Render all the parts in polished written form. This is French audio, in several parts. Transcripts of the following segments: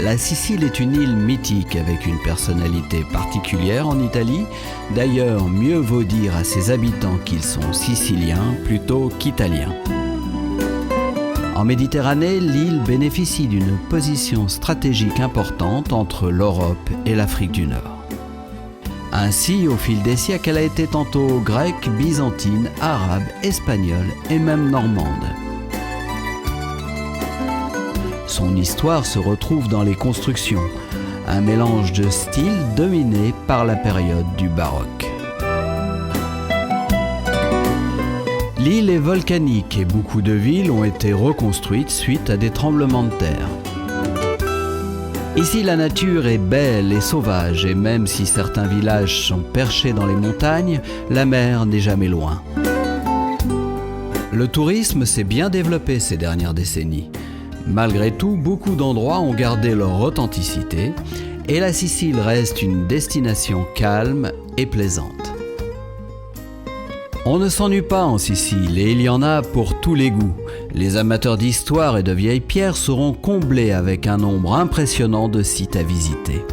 La Sicile est une île mythique avec une personnalité particulière en Italie. D'ailleurs, mieux vaut dire à ses habitants qu'ils sont siciliens plutôt qu'italiens. En Méditerranée, l'île bénéficie d'une position stratégique importante entre l'Europe et l'Afrique du Nord. Ainsi, au fil des siècles, elle a été tantôt grecque, byzantine, arabe, espagnole et même normande. Son histoire se retrouve dans les constructions, un mélange de styles dominé par la période du baroque. L'île est volcanique et beaucoup de villes ont été reconstruites suite à des tremblements de terre. Ici, la nature est belle et sauvage et même si certains villages sont perchés dans les montagnes, la mer n'est jamais loin. Le tourisme s'est bien développé ces dernières décennies. Malgré tout, beaucoup d'endroits ont gardé leur authenticité et la Sicile reste une destination calme et plaisante. On ne s'ennuie pas en Sicile et il y en a pour tous les goûts. Les amateurs d'histoire et de vieilles pierres seront comblés avec un nombre impressionnant de sites à visiter.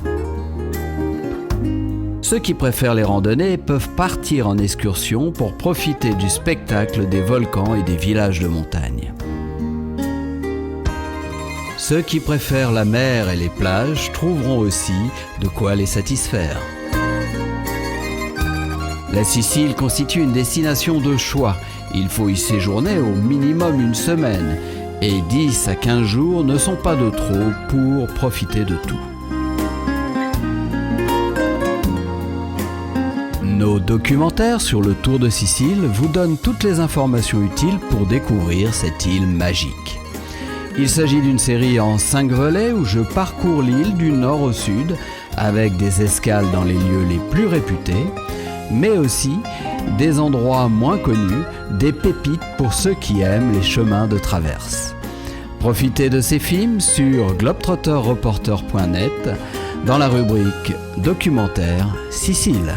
Ceux qui préfèrent les randonnées peuvent partir en excursion pour profiter du spectacle des volcans et des villages de montagne. Ceux qui préfèrent la mer et les plages trouveront aussi de quoi les satisfaire. La Sicile constitue une destination de choix. Il faut y séjourner au minimum une semaine et 10 à 15 jours ne sont pas de trop pour profiter de tout. Nos documentaires sur le Tour de Sicile vous donnent toutes les informations utiles pour découvrir cette île magique. Il s'agit d'une série en 5 volets où je parcours l'île du nord au sud avec des escales dans les lieux les plus réputés, mais aussi des endroits moins connus, des pépites pour ceux qui aiment les chemins de traverse. Profitez de ces films sur globetrotterreporter.net dans la rubrique Documentaire Sicile.